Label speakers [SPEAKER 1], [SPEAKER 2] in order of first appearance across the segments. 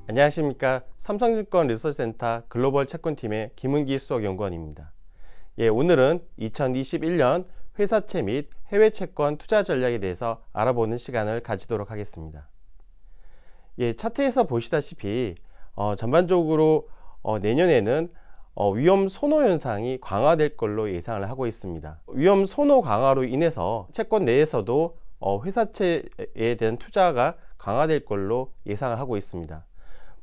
[SPEAKER 1] 안녕하십니까. 삼성증권 리서치센터 글로벌 채권팀의 김은기 수석연구원입니다. 오늘은 2021년 회사채 및 해외 채권 투자 전략에 대해서 알아보는 시간을 가지도록 하겠습니다. 차트에서 보시다시피 전반적으로 내년에는 위험 선호 현상이 강화될 걸로 예상을 하고 있습니다. 위험 선호 강화로 인해서 채권 내에서도 회사채에 대한 투자가 강화될 걸로 예상을 하고 있습니다.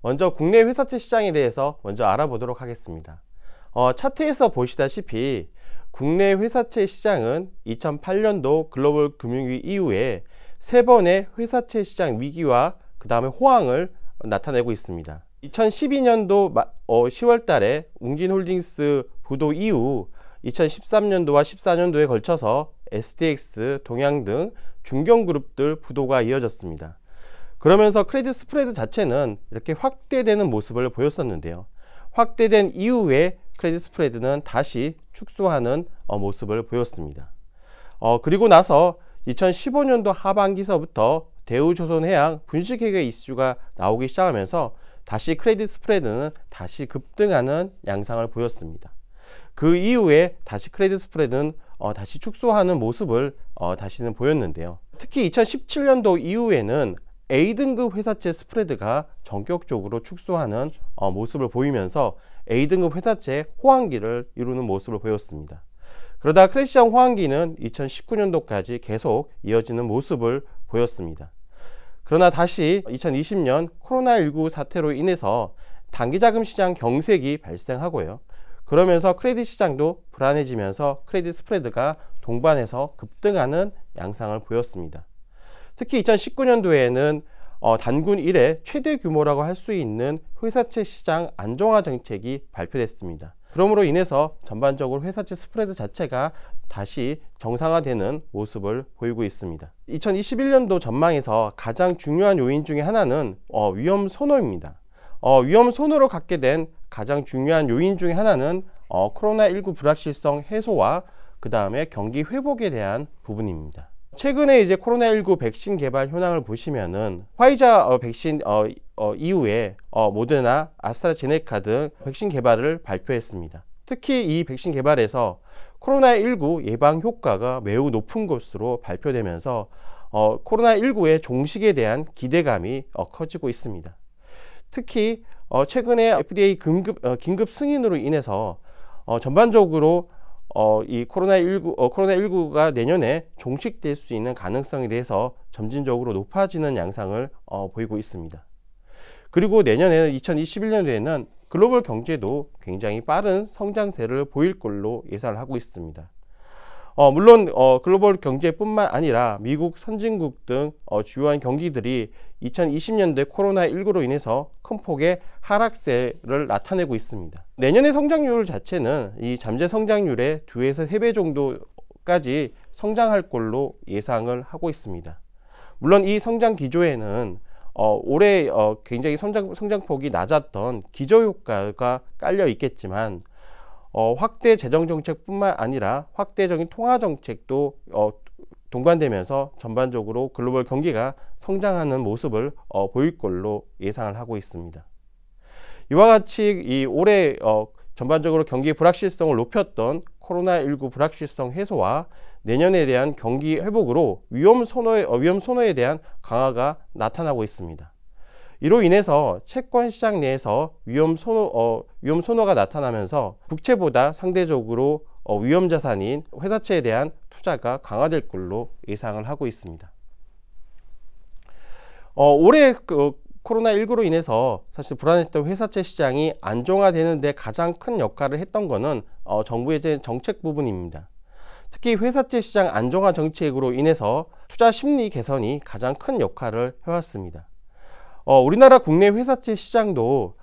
[SPEAKER 1] 먼저 국내 회사채 시장에 대해서 먼저 알아보도록 하겠습니다. 차트에서 보시다시피 국내 회사채 시장은 2008년도 글로벌 금융위기 이후에 3번의 회사채 시장 위기와 그 다음에 호황을 나타내고 있습니다. 2012년도 10월 달에 웅진홀딩스 부도 이후 2013년도와 14년도에 걸쳐서 STX, 동양 등 중견그룹들 부도가 이어졌습니다. 그러면서 크레딧 스프레드 자체는 이렇게 확대되는 모습을 보였었는데요. 확대된 이후에 크레딧 스프레드는 다시 축소하는 모습을 보였습니다. 그리고 나서 2015년도 하반기서부터 대우조선해양 분식회계 이슈가 나오기 시작하면서 다시 크레딧 스프레드는 다시 급등하는 양상을 보였습니다. 그 이후에 다시 크레딧 스프레드는 다시 축소하는 모습을 다시는 보였는데요. 특히 2017년도 이후에는 A등급 회사채 스프레드가 전격적으로 축소하는 모습을 보이면서 A등급 회사채 호황기를 이루는 모습을 보였습니다. 그러다 크레딧 시장 호황기는 2019년도까지 계속 이어지는 모습을 보였습니다. 그러나 다시 2020년 코로나19 사태로 인해서 단기자금 시장 경색이 발생하고요. 그러면서 크레딧 시장도 불안해지면서 크레딧 스프레드가 동반해서 급등하는 양상을 보였습니다. 특히 2019년도에는 단군 이래 최대 규모라고 할 수 있는 회사채 시장 안정화 정책이 발표됐습니다. 그러므로 인해서 전반적으로 회사채 스프레드 자체가 다시 정상화되는 모습을 보이고 있습니다. 2021년도 전망에서 가장 중요한 요인 중에 하나는 위험 선호입니다. 위험 선호를 갖게 된 가장 중요한 요인 중에 하나는 코로나19 불확실성 해소와 그 다음에 경기 회복에 대한 부분입니다. 최근에 이제 코로나19 백신 개발 현황을 보시면은 화이자 백신 이후에 모더나, 아스트라제네카 등 백신 개발을 발표했습니다. 특히 이 백신 개발에서 코로나19 예방 효과가 매우 높은 것으로 발표되면서 코로나19의 종식에 대한 기대감이 커지고 있습니다. 특히 최근에 FDA 긴급 승인으로 인해서 전반적으로 이 코로나19가 내년에 종식될 수 있는 가능성에 대해서 점진적으로 높아지는 양상을 보이고 있습니다. 그리고 내년에는 2021년도에는 글로벌 경제도 굉장히 빠른 성장세를 보일 걸로 예상을 하고 있습니다. 물론 글로벌 경제뿐만 아니라 미국, 선진국 등 주요한 경기들이 2020년대 코로나19로 인해서 큰 폭의 하락세를 나타내고 있습니다. 내년의 성장률 자체는 이 잠재 성장률의 2에서 3배 정도까지 성장할 걸로 예상을 하고 있습니다. 물론 이 성장 기조에는 올해 굉장히 성장폭이 낮았던 기저효과가 깔려 있겠지만 확대 재정정책뿐만 아니라 확대적인 통화정책도 동반되면서 전반적으로 글로벌 경기가 성장하는 모습을 보일 걸로 예상을 하고 있습니다. 이와 같이 이 올해 전반적으로 경기 불확실성을 높였던 코로나19 불확실성 해소와 내년에 대한 경기 회복으로 위험 선호에 대한 강화가 나타나고 있습니다. 이로 인해서 채권 시장 내에서 위험 선호가 나타나면서 국채보다 상대적으로 위험 자산인 회사채에 대한 투자가 강화될 걸로 예상을 하고 있습니다. 올해 코로나19로 인해서 사실 불안했던 회사채 시장이 안정화되는 데 가장 큰 역할을 했던 것은 정부의 정책 부분입니다. 특히 회사채 시장 안정화 정책으로 인해서 투자 심리 개선이 가장 큰 역할을 해왔습니다. 우리나라 국내 회사채 시장도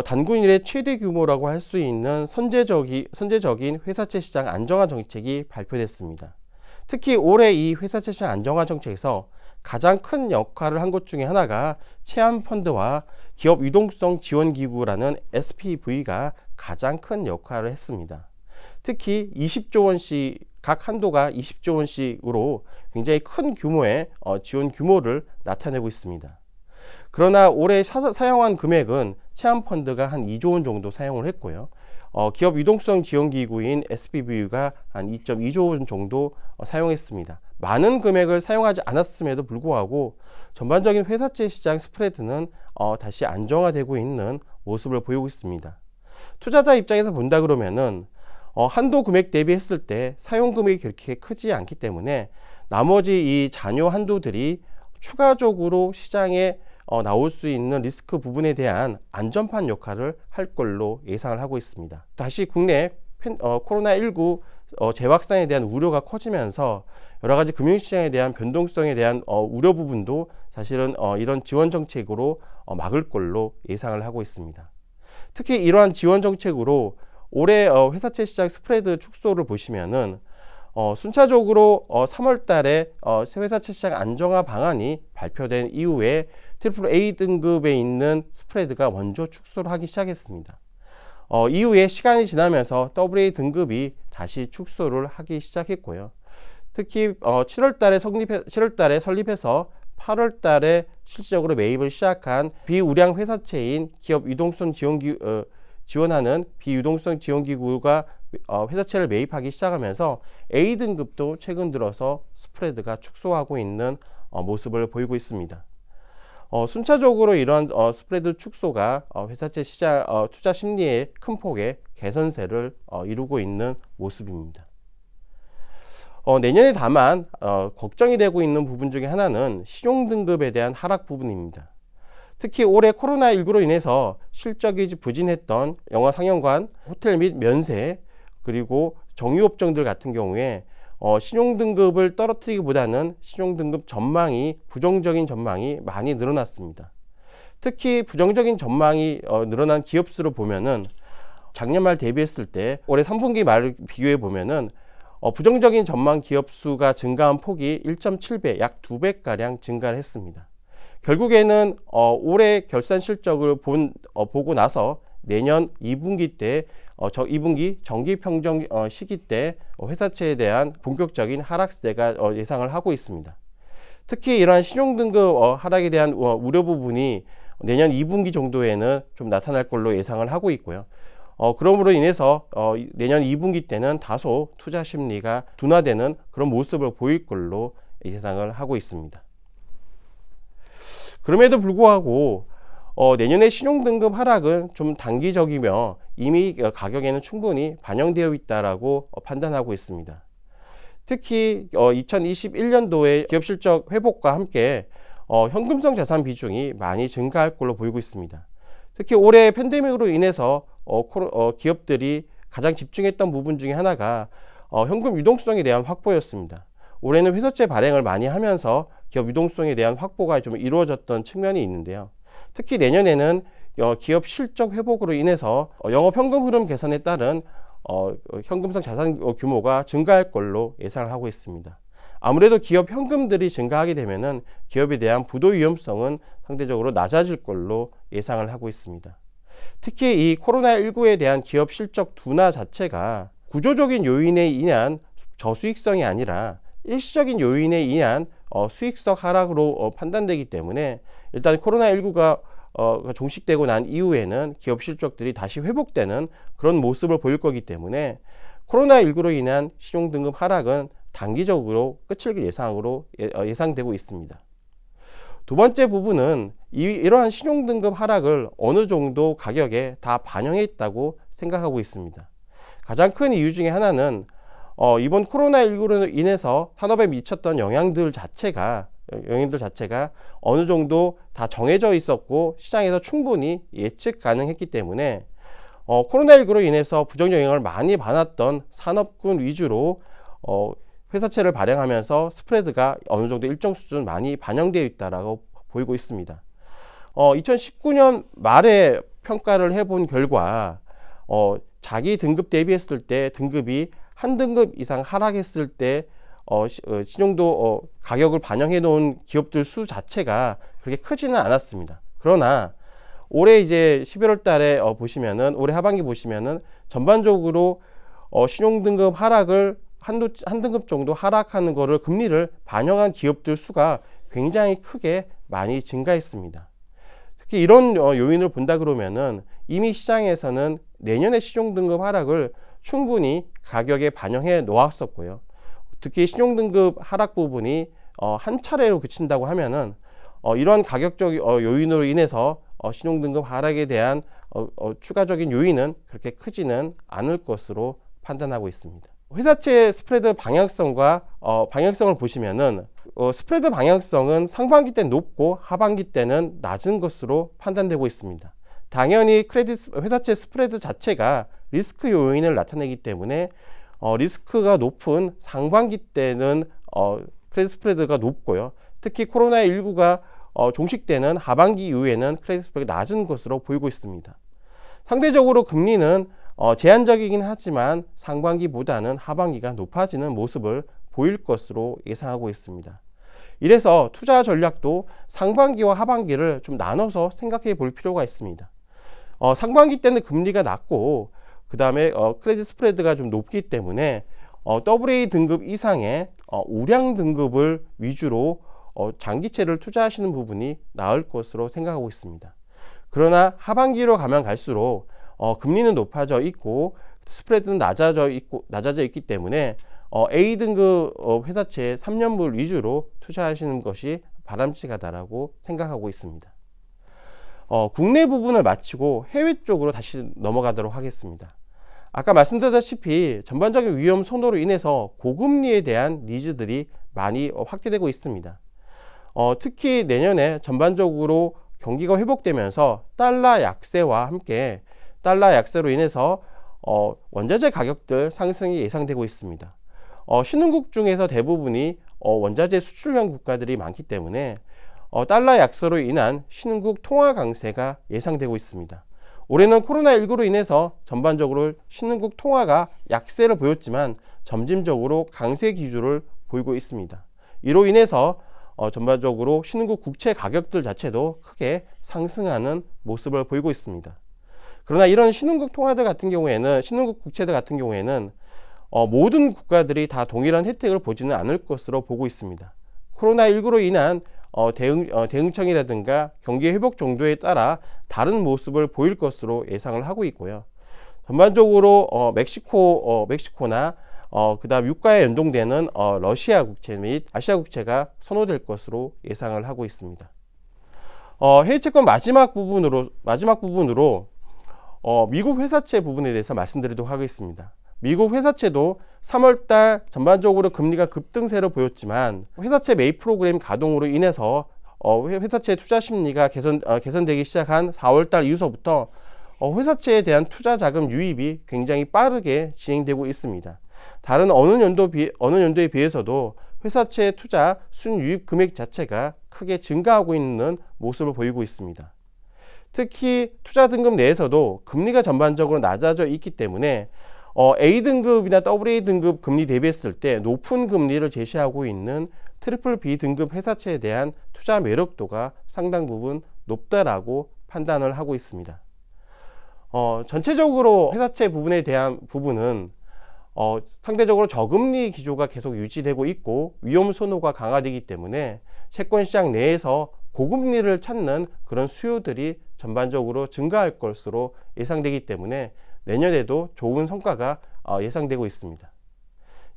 [SPEAKER 1] 단군 이래 최대 규모라고 할 수 있는 선제적인 회사채 시장 안정화 정책이 발표됐습니다. 특히 올해 이 회사채 시장 안정화 정책에서 가장 큰 역할을 한 것 중에 하나가 채권펀드와 기업 유동성 지원기구라는 SPV가 가장 큰 역할을 했습니다. 특히 20조 원씩 각 한도가 20조 원씩으로 굉장히 큰 규모의 지원 규모를 나타내고 있습니다. 그러나 올해 사용한 금액은 채권펀드가 한 2조 원 정도 사용을 했고요. 기업 유동성 지원기구인 SPV가 한 2.2조 원 정도 사용했습니다. 많은 금액을 사용하지 않았음에도 불구하고 전반적인 회사채 시장 스프레드는 다시 안정화되고 있는 모습을 보이고 있습니다. 투자자 입장에서 본다 그러면은 한도 금액 대비했을 때 사용 금액이 그렇게 크지 않기 때문에 나머지 이 잔여 한도들이 추가적으로 시장에 나올 수 있는 리스크 부분에 대한 안전판 역할을 할 걸로 예상을 하고 있습니다. 다시 국내 코로나19 재확산에 대한 우려가 커지면서 여러 가지 금융시장에 대한 변동성에 대한 우려 부분도 사실은 이런 지원 정책으로 막을 걸로 예상을 하고 있습니다. 특히 이러한 지원 정책으로 올해 회사채 시장 스프레드 축소를 보시면은 순차적으로 3월 달에 회사채 시장 안정화 방안이 발표된 이후에 AAA 등급에 있는 스프레드가 먼저 축소를 하기 시작했습니다. 이후에 시간이 지나면서 AA 등급이 다시 축소를 하기 시작했고요. 특히 7월 달에 설립해서 8월 달에 실질적으로 매입을 시작한 비우량 회사채인 기업 유동성 지원하는 비유동성 지원기구가 회사채를 매입하기 시작하면서 A등급도 최근 들어서 스프레드가 축소하고 있는 모습을 보이고 있습니다. 순차적으로 이런 스프레드 축소가 회사채 시장 투자 심리에 큰 폭의 개선세를 이루고 있는 모습입니다. 내년에 다만 걱정이 되고 있는 부분 중에 하나는 신용등급에 대한 하락 부분입니다. 특히 올해 코로나19로 인해서 실적이 부진했던 영화 상영관, 호텔 및 면세, 그리고 정유업종들 같은 경우에 신용등급을 떨어뜨리기보다는 신용등급 전망이 부정적인 전망이 많이 늘어났습니다. 특히 부정적인 전망이 늘어난 기업 수를 보면은 작년 말 대비했을 때 올해 3분기 말을 비교해 보면은 부정적인 전망 기업 수가 증가한 폭이 1.7배, 약 2배가량 증가를 했습니다. 결국에는 올해 결산 실적을 보고 나서 내년 2분기 때 2분기 정기 평정 시기 때 회사채에 대한 본격적인 하락세가 예상을 하고 있습니다. 특히 이러한 신용등급 하락에 대한 우려 부분이 내년 2분기 정도에는 좀 나타날 걸로 예상을 하고 있고요. 그러므로 인해서 내년 2분기 때는 다소 투자 심리가 둔화되는 그런 모습을 보일 걸로 예상을 하고 있습니다. 그럼에도 불구하고 내년의 신용등급 하락은 좀 단기적이며 이미 가격에는 충분히 반영되어 있다라고 판단하고 있습니다. 특히 2021년도의 기업 실적 회복과 함께 현금성 자산 비중이 많이 증가할 걸로 보이고 있습니다. 특히 올해 팬데믹으로 인해서 기업들이 가장 집중했던 부분 중에 하나가 현금 유동성에 대한 확보였습니다. 올해는 회사채 발행을 많이 하면서 기업 유동성에 대한 확보가 좀 이루어졌던 측면이 있는데요. 특히 내년에는 기업 실적 회복으로 인해서 영업 현금 흐름 개선에 따른 현금성 자산 규모가 증가할 걸로 예상을 하고 있습니다. 아무래도 기업 현금들이 증가하게 되면은 기업에 대한 부도 위험성은 상대적으로 낮아질 걸로 예상을 하고 있습니다. 특히 이 코로나19에 대한 기업 실적 둔화 자체가 구조적인 요인에 의한 저수익성이 아니라 일시적인 요인에 의한 수익성 하락으로 판단되기 때문에 일단 코로나19가 종식되고 난 이후에는 기업 실적들이 다시 회복되는 그런 모습을 보일 거기 때문에 코로나19로 인한 신용등급 하락은 단기적으로 끝일 예상되고 있습니다. 두 번째 부분은 이러한 신용등급 하락을 어느 정도 가격에 다 반영해 있다고 생각하고 있습니다. 가장 큰 이유 중에 하나는 이번 코로나19로 인해서 산업에 미쳤던 영향들 자체가 어느 정도 다 정해져 있었고 시장에서 충분히 예측 가능했기 때문에 코로나19로 인해서 부정 영향을 많이 받았던 산업군 위주로 회사채를 발행하면서 스프레드가 어느 정도 일정 수준 많이 반영되어 있다라고 보이고 있습니다. 2019년 말에 평가를 해본 결과 자기 등급 대비했을 때 등급이 한 등급 이상 하락했을 때 신용도 가격을 반영해 놓은 기업들 수 자체가 그렇게 크지는 않았습니다. 그러나 올해 이제 11월 달에 보시면은 올해 하반기 보시면은 전반적으로 신용등급 하락을 한 등급 정도 하락하는 거를 금리를 반영한 기업들 수가 굉장히 크게 많이 증가했습니다. 특히 이런 요인을 본다 그러면은 이미 시장에서는 내년의 신용등급 하락을 충분히 가격에 반영해 놓았었고요. 특히 신용등급 하락 부분이 한 차례로 그친다고 하면은 이런 가격적 요인으로 인해서 신용등급 하락에 대한 추가적인 요인은 그렇게 크지는 않을 것으로 판단하고 있습니다. 회사채 스프레드 방향성과 방향성을 보시면은 스프레드 방향성은 상반기 때는 높고 하반기 때는 낮은 것으로 판단되고 있습니다. 당연히 회사채 스프레드 자체가 리스크 요인을 나타내기 때문에 리스크가 높은 상반기 때는 크레딧 스프레드가 높고요. 특히 코로나19가 종식되는 하반기 이후에는 크레딧 스프레드가 낮은 것으로 보이고 있습니다. 상대적으로 금리는 제한적이긴 하지만 상반기보다는 하반기가 높아지는 모습을 보일 것으로 예상하고 있습니다. 이래서 투자 전략도 상반기와 하반기를 좀 나눠서 생각해 볼 필요가 있습니다. 상반기 때는 금리가 낮고 그 다음에 크레딧 스프레드가 좀 높기 때문에 AA 등급 이상의 우량 등급을 위주로 장기채를 투자하시는 부분이 나을 것으로 생각하고 있습니다. 그러나 하반기로 가면 갈수록 금리는 높아져 있고 스프레드는 낮아져 있기 때문에 A등급 회사채 3년물 위주로 투자하시는 것이 바람직하다라고 생각하고 있습니다. 국내 부분을 마치고 해외 쪽으로 다시 넘어가도록 하겠습니다. 아까 말씀드렸다시피 전반적인 위험 선호로 인해서 고금리에 대한 니즈들이 많이 확대되고 있습니다. 특히 내년에 전반적으로 경기가 회복되면서 달러 약세와 함께 달러 약세로 인해서 원자재 가격들 상승이 예상되고 있습니다. 신흥국 중에서 대부분이 원자재 수출형 국가들이 많기 때문에 달러 약세로 인한 신흥국 통화 강세가 예상되고 있습니다. 올해는 코로나19로 인해서 전반적으로 신흥국 통화가 약세를 보였지만 점진적으로 강세 기조를 보이고 있습니다. 이로 인해서 전반적으로 신흥국 국채 가격들 자체도 크게 상승하는 모습을 보이고 있습니다. 그러나 이런 신흥국 통화들 같은 경우에는 신흥국 국채들 같은 경우에는 모든 국가들이 다 동일한 혜택을 보지는 않을 것으로 보고 있습니다. 코로나19로 인한 대응청이라든가 경기 회복 정도에 따라 다른 모습을 보일 것으로 예상을 하고 있고요. 전반적으로 멕시코나 그다음 유가에 연동되는 러시아 국채 및 아시아 국채가 선호될 것으로 예상을 하고 있습니다. 해외 채권 마지막 부분으로 미국 회사채 부분에 대해서 말씀드리도록 하겠습니다. 미국 회사채도 3월달 전반적으로 금리가 급등세를 보였지만 회사채 매입 프로그램 가동으로 인해서 회사채 투자 심리가 개선되기 시작한 4월달 이후서부터 회사채에 대한 투자 자금 유입이 굉장히 빠르게 진행되고 있습니다. 다른 어느 연도에 비해서도 회사채 투자 순유입 금액 자체가 크게 증가하고 있는 모습을 보이고 있습니다. 특히 투자 등급 내에서도 금리가 전반적으로 낮아져 있기 때문에 A등급이나 AA 등급 금리 대비했을 때 높은 금리를 제시하고 있는 트리플 B 등급 회사채에 대한 투자 매력도가 상당 부분 높다라고 판단을 하고 있습니다. 전체적으로 회사채 부분에 대한 부분은 상대적으로 저금리 기조가 계속 유지되고 있고 위험 선호가 강화되기 때문에 채권 시장 내에서 고금리를 찾는 그런 수요들이 전반적으로 증가할 것으로 예상되기 때문에 내년에도 좋은 성과가 예상되고 있습니다.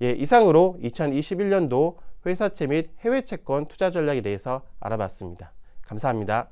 [SPEAKER 1] 예, 이상으로 2021년도 회사채 및 해외 채권 투자 전략에 대해서 알아봤습니다. 감사합니다.